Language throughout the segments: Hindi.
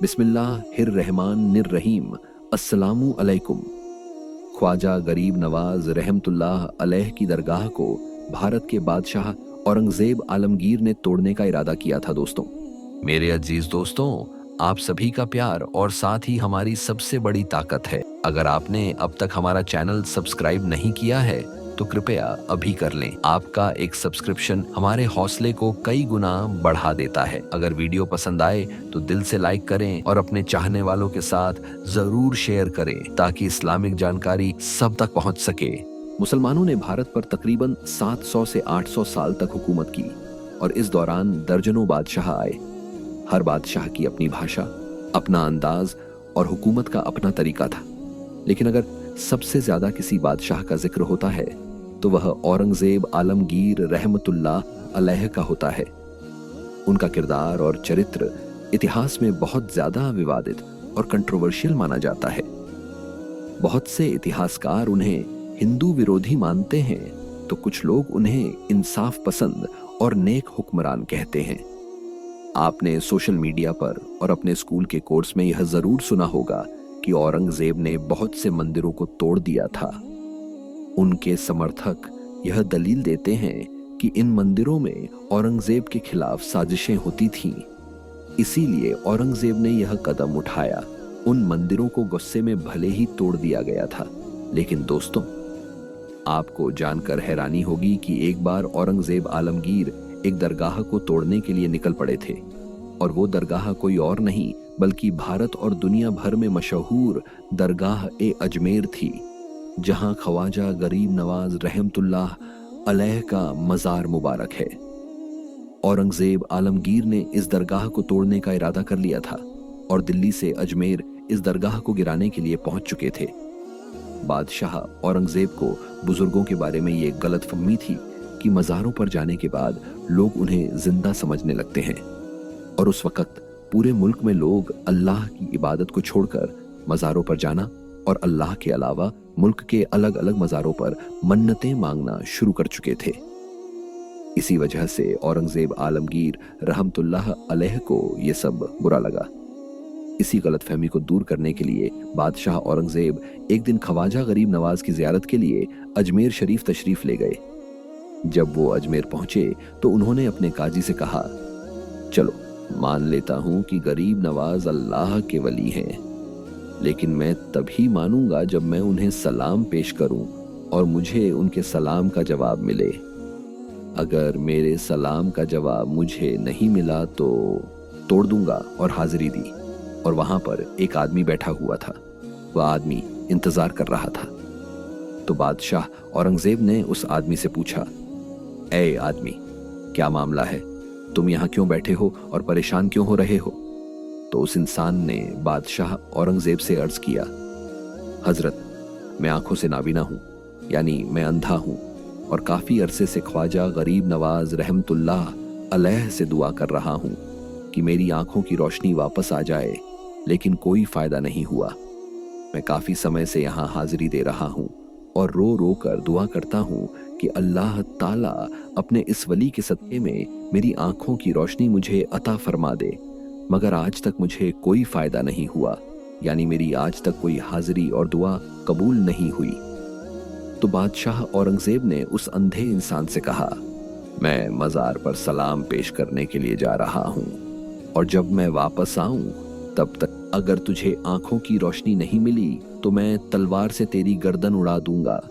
बिस्मिल्लाहिर्रहमानिर्रहीम। अस्सलामु अलैकुम। ख्वाजा गरीब नवाज रहमतुल्लाह अलैह की दरगाह को भारत के बादशाह औरंगजेब आलमगीर ने तोड़ने का इरादा किया था। दोस्तों, मेरे अजीज दोस्तों, आप सभी का प्यार और साथ ही हमारी सबसे बड़ी ताकत है। अगर आपने अब तक हमारा चैनल सब्सक्राइब नहीं किया है तो कृपया अभी कर लें। आपका एक सब्सक्रिप्शन हमारे हौसले को कई गुना बढ़ा देता है। अगर वीडियो पसंद आए तो दिल से लाइक करें और अपने चाहने वालों के साथ जरूर शेयर करें ताकि इस्लामिक जानकारी सब तक पहुंच सके। मुसलमानों ने भारत पर तकरीबन 700 से 800 साल तक हुकूमत की और इस दौरान दर्जनों बादशाह आए। हर बादशाह की अपनी भाषा, अपना अंदाज और हुकूमत का अपना तरीका था। लेकिन अगर सबसे ज्यादा किसी बादशाह का जिक्र होता है तो वह औरंगजेब आलमगीर रहमतुल्लाह अलैह का होता है। उनका किरदार और चरित्र इतिहास में बहुत ज्यादा विवादित और कंट्रोवर्शियल माना जाता है। बहुत से इतिहासकार उन्हें हिंदू विरोधी मानते हैं तो कुछ लोग उन्हें इंसाफ पसंद और नेक हुक्मरान कहते हैं। आपने सोशल मीडिया पर और अपने स्कूल के कोर्स में यह जरूर सुना होगा कि औरंगजेब ने बहुत से मंदिरों को तोड़ दिया था। उनके समर्थक यह दलील देते हैं कि इन मंदिरों में औरंगजेब के खिलाफ साजिशें होती थीं। इसीलिए औरंगजेब ने यह कदम उठाया। उन मंदिरों को गुस्से में भले ही तोड़ दिया गया था, लेकिन दोस्तों, आपको जानकर हैरानी होगी कि एक बार औरंगजेब आलमगीर एक दरगाह को तोड़ने के लिए निकल पड़े थे और वो दरगाह कोई और नहीं बल्कि भारत और दुनिया भर में मशहूर दरगाह ए अजमेर थी, जहां ख्वाजा गरीब नवाज रहमतुल्लाह अलैह का मजार मुबारक है। औरंगजेब आलमगीर ने इस दरगाह को तोड़ने का इरादा कर लिया था और दिल्ली से अजमेर इस दरगाह को गिराने के लिए पहुंच चुके थे। बादशाह औरंगजेब को बुजुर्गों के बारे में ये गलतफहमी थी कि मज़ारों पर जाने के बाद लोग उन्हें जिंदा समझने लगते हैं और उस वक्त पूरे मुल्क में लोग अल्लाह की इबादत को छोड़कर मज़ारों पर जाना और अल्लाह के अलावा मुल्क के अलग अलग मज़ारों पर मन्नतें मांगना शुरू कर चुके थे। इसी वजह से औरंगजेब आलमगीर रहमतुल्लाह अलैह को यह सब बुरा लगा। इसी गलतफहमी को दूर करने के लिए बादशाह औरंगजेब एक दिन ख्वाजा गरीब नवाज की जियारत के लिए अजमेर शरीफ तशरीफ ले गए। जब वो अजमेर पहुंचे तो उन्होंने अपने काजी से कहा, चलो मान लेता हूं कि गरीब नवाज अल्लाह के वली हैं, लेकिन मैं तभी मानूंगा जब मैं उन्हें सलाम पेश करूं और मुझे उनके सलाम का जवाब मिले। अगर मेरे सलाम का जवाब मुझे नहीं मिला तो तोड़ दूंगा। और हाजिरी दी और वहां पर एक आदमी बैठा हुआ था। वह आदमी इंतजार कर रहा था। तो बादशाह औरंगजेब ने उस आदमी से पूछा, ऐ आदमी, क्या मामला है? तुम यहाँ क्यों बैठे हो और परेशान क्यों हो रहे हो? तो उस इंसान ने बादशाह औरंगजेब से अर्ज किया, हजरत, मैं आंखों से नाबीना हूँ, यानी मैं अंधा हूँ और काफी अरसे से ख्वाजा गरीब नवाज रहमतुल्लाह अलैह से दुआ कर रहा हूँ कि मेरी आंखों की रोशनी वापस आ जाए, लेकिन कोई फायदा नहीं हुआ। मैं काफी समय से यहाँ हाजिरी दे रहा हूँ और रो रो कर दुआ करता हूँ कि अल्लाह ताला अपने इस वली के सदक़े में मेरी आंखों की रोशनी मुझे अता फरमा दे, मगर आज तक मुझे कोई फायदा नहीं हुआ, यानी मेरी आज तक कोई हाजिरी और दुआ कबूल नहीं हुई। तो बादशाह औरंगजेब ने उस अंधे इंसान से कहा, मैं मज़ार पर सलाम पेश करने के लिए जा रहा हूँ और जब मैं वापस आऊं तब तक अगर तुझे आंखों की रोशनी नहीं मिली तो मैं तलवार से तेरी गर्दन उड़ा दूंगा।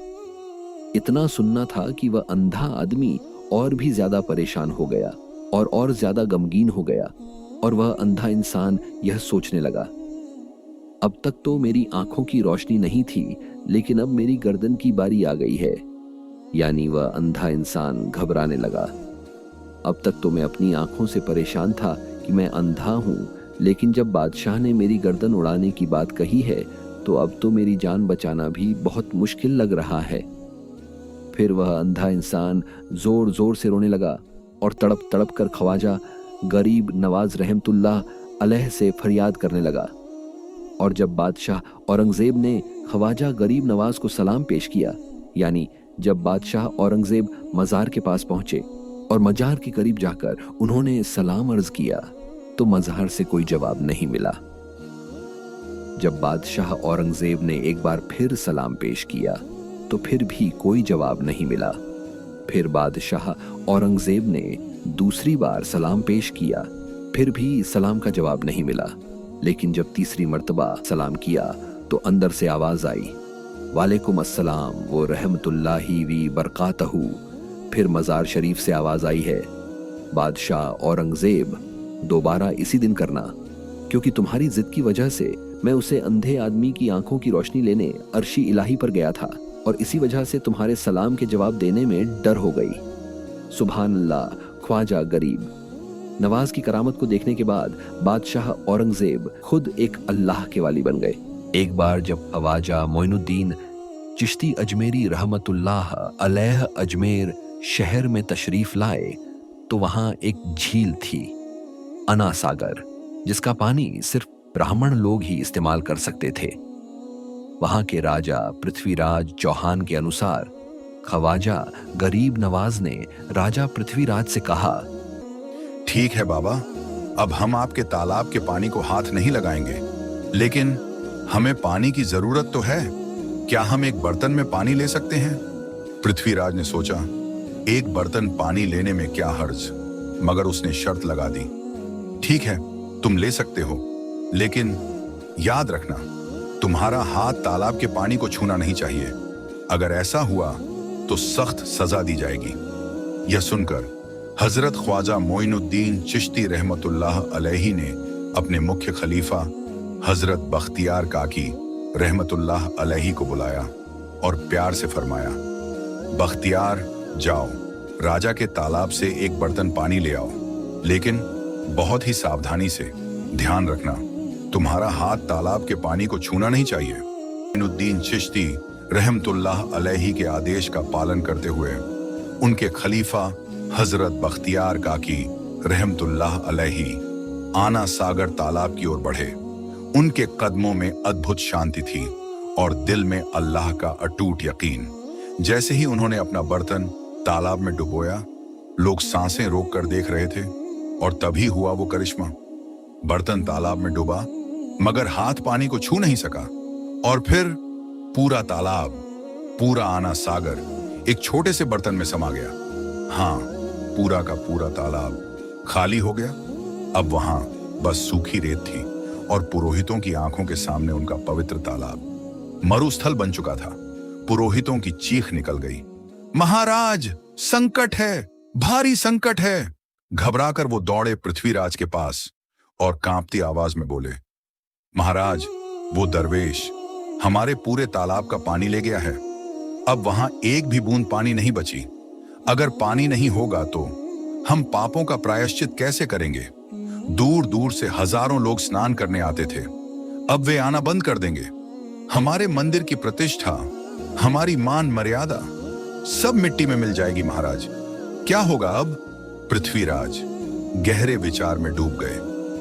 इतना सुनना था कि वह अंधा आदमी और भी ज्यादा परेशान हो गया और ज्यादा गमगीन हो गया और वह अंधा इंसान यह सोचने लगा, अब तक तो मेरी आंखों की रोशनी नहीं थी, लेकिन अब मेरी गर्दन की बारी आ गई है। यानी वह अंधा इंसान घबराने लगा। अब तक तो मैं अपनी आंखों से परेशान था कि मैं अंधा हूं, लेकिन जब बादशाह ने मेरी गर्दन उड़ाने की बात कही है तो अब तो मेरी जान बचाना भी बहुत मुश्किल लग रहा है। फिर वह अंधा इंसान जोर जोर से रोने लगा और तड़प तड़प कर ख्वाजा गरीब नवाज रहमतुल्लाह अलैह से फरियाद करने लगा। और जब बादशाह औरंगजेब ने ख्वाजा गरीब नवाज को सलाम पेश किया, यानी जब बादशाह औरंगजेब मज़ार के पास पहुंचे और मज़ार के करीब जाकर उन्होंने सलाम अर्ज किया, तो मज़ार से कोई जवाब नहीं मिला। जब बादशाह औरंगजेब ने एक बार फिर सलाम पेश किया तो फिर भी कोई जवाब नहीं मिला। फिर बादशाह औरंगजेब ने दूसरी बार सलाम पेश किया, फिर भी सलाम का जवाब नहीं मिला। लेकिन जब तीसरी मर्तबा सलाम किया तो अंदर से आवाज आई, वालेकुम अस्सलाम व रहमतुल्लाहि व बरकातहू। फिर मजार शरीफ से आवाज आई है, बादशाह औरंगजेब दोबारा इसी दिन करना, क्योंकि तुम्हारी जिद की वजह से मैं उसे अंधे आदमी की आंखों की रोशनी लेने अर्शी इलाही पर गया था और इसी वजह से तुम्हारे सलाम के जवाब देने में डर हो गई। सुभान अल्लाह। ख्वाजा गरीब नवाज की करामत को देखने के बाद बादशाह औरंगजेब खुद एक अल्लाह के वाली बन गए। एक बार जब ख्वाजा मोइनुद्दीन चिश्ती अजमेरी रहमतुल्लाह अलैह अजमेर शहर में तशरीफ लाए तो वहां एक झील थी, अना सागर, जिसका पानी सिर्फ ब्राह्मण लोग ही इस्तेमाल कर सकते थे। वहां के राजा पृथ्वीराज चौहान के अनुसार ख्वाजा गरीब नवाज ने राजा पृथ्वीराज से कहा, ठीक है बाबा, अब हम आपके तालाब के पानी को हाथ नहीं लगाएंगे, लेकिन हमें पानी की जरूरत तो है। क्या हम एक बर्तन में पानी ले सकते हैं? पृथ्वीराज ने सोचा, एक बर्तन पानी लेने में क्या हर्ज, मगर उसने शर्त लगा दी, ठीक है तुम ले सकते हो, लेकिन याद रखना तुम्हारा हाथ तालाब के पानी को छूना नहीं चाहिए। अगर ऐसा हुआ तो सख्त सजा दी जाएगी। यह सुनकर हजरत ख्वाजा मोइनुद्दीन चिश्ती रहमतुल्लाह अलैहि ने अपने मुख्य खलीफा हजरत बख्तियार काकी रहमतुल्लाह अलैहि को बुलाया और प्यार से फरमाया, बख्तियार जाओ, राजा के तालाब से एक बर्तन पानी ले आओ, लेकिन बहुत ही सावधानी से। ध्यान रखना तुम्हारा हाथ तालाब के पानी को छूना नहीं चाहिए। मोइनुद्दीन चिश्ती रहमतुल्लाह अलैहि के आदेश का पालन करते हुए उनके खलीफा हजरत बख्तियार काकी रहमतुल्लाह अलैहि आना सागर तालाब की ओर बढ़े। उनके कदमों में अद्भुत शांति थी और दिल में अल्लाह का अटूट यकीन। जैसे ही उन्होंने अपना बर्तन तालाब में डुबोया, लोग सांसें रोक कर देख रहे थे और तभी हुआ वो करिश्मा। बर्तन तालाब में डूबा मगर हाथ पानी को छू नहीं सका और फिर पूरा तालाब, पूरा आना सागर एक छोटे से बर्तन में समा गया। हाँ, पूरा का पूरा तालाब खाली हो गया। अब वहां बस सूखी रेत थी और पुरोहितों की आंखों के सामने उनका पवित्र तालाब मरुस्थल बन चुका था। पुरोहितों की चीख निकल गई, महाराज संकट है, भारी संकट है। घबराकर वो दौड़े पृथ्वीराज के पास और कांपती आवाज में बोले, महाराज वो दरवेश हमारे पूरे तालाब का पानी ले गया है। अब वहां एक भी बूंद पानी नहीं बची। अगर पानी नहीं होगा तो हम पापों का प्रायश्चित कैसे करेंगे? दूर दूर से हजारों लोग स्नान करने आते थे, अब वे आना बंद कर देंगे। हमारे मंदिर की प्रतिष्ठा, हमारी मान मर्यादा सब मिट्टी में मिल जाएगी। महाराज क्या होगा अब? पृथ्वीराज गहरे विचार में डूब गए।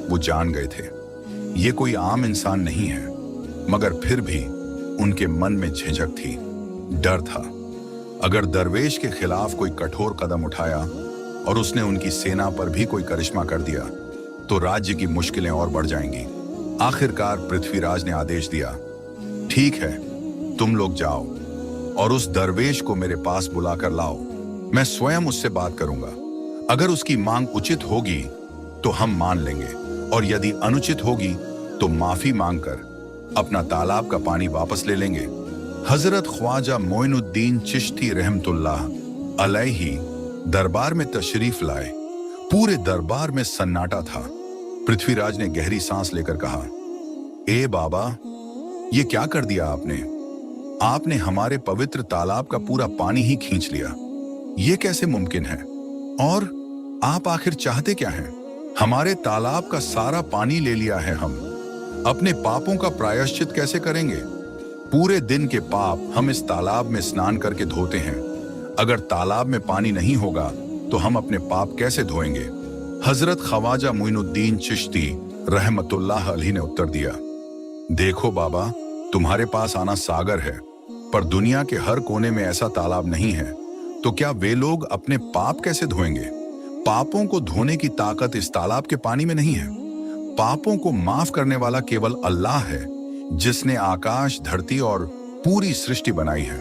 वो जान गए थे ये कोई आम इंसान नहीं है, मगर फिर भी उनके मन में झिझक थी, डर था। अगर दरवेश के खिलाफ कोई कठोर कदम उठाया और उसने उनकी सेना पर भी कोई करिश्मा कर दिया तो राज्य की मुश्किलें और बढ़ जाएंगी। आखिरकार पृथ्वीराज ने आदेश दिया, ठीक है तुम लोग जाओ और उस दरवेश को मेरे पास बुलाकर लाओ। मैं स्वयं उससे बात करूंगा। अगर उसकी मांग उचित होगी तो हम मान लेंगे और यदि अनुचित होगी तो माफी मांगकर अपना तालाब का पानी वापस ले लेंगे। हजरत ख्वाजा मोइनुद्दीन चिश्ती रहमतुल्लाह अलैहि दरबार में तशरीफ लाए। पूरे दरबार में सन्नाटा था। पृथ्वीराज ने गहरी सांस लेकर कहा, ए बाबा, ये क्या कर दिया आपने? आपने हमारे पवित्र तालाब का पूरा पानी ही खींच लिया। ये कैसे मुमकिन है? और आप आखिर चाहते क्या हैं? हमारे तालाब का सारा पानी ले लिया है। हम अपने पापों का प्रायश्चित कैसे करेंगे? पूरे दिन के पाप हम इस तालाब में स्नान करके धोते हैं। अगर तालाब में पानी नहीं होगा तो हम अपने पाप कैसे धोएंगे? हजरत ख्वाजा मोइनुद्दीन चिश्ती रहमतुल्लाह अलैहि ने उत्तर दिया, देखो बाबा, तुम्हारे पास आना सागर है, पर दुनिया के हर कोने में ऐसा तालाब नहीं है, तो क्या वे लोग अपने पाप कैसे धोएंगे? पापों को धोने की ताकत इस तालाब के पानी में नहीं है। पापों को माफ करने वाला केवल अल्लाह है। जिसने आकाश, धरती और पूरी सृष्टि बनाई है।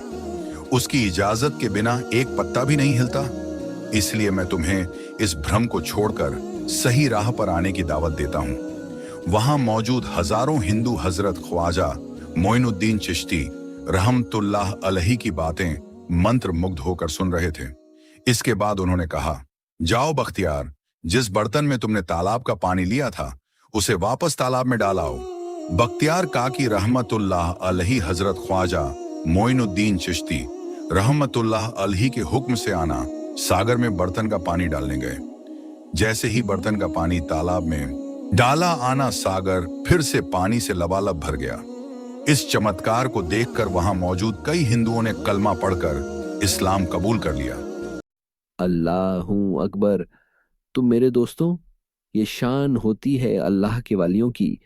उसकी इजाजत के बिना एक पत्ता भी नहीं हिलता। इसलिए मैं तुम्हें इस भ्रम को छोड़कर सही राह पर आने की दावत देता हूं। वहां मौजूद हजारों हिंदू हजरत ख्वाजा मोइनुद्दीन चिश्ती रहमतुल्लाह अलैहि की बातें मंत्र मुग्ध होकर सुन रहे थे। इसके बाद उन्होंने कहा, जाओ बख्तियार, जिस बर्तन में तुमने तालाब का पानी लिया था उसे वापस तालाब में डालाओ। बख्तियार काकी रहमतुल्लाह अलैहि हजरत ख्वाजा मोइनुद्दीन चिश्ती रहमतुल्लाह अलैहि के हुक्म से आना सागर में बर्तन का पानी डालने गए। जैसे ही बर्तन का पानी तालाब में डाला, आना सागर फिर से पानी से लबालब भर गया। इस चमत्कार को देखकर वहां मौजूद कई हिंदुओं ने कलमा पढ़कर इस्लाम कबूल कर लिया। अल्लाहू अकबर। तो मेरे दोस्तों, ये शान होती है अल्लाह के वालियों की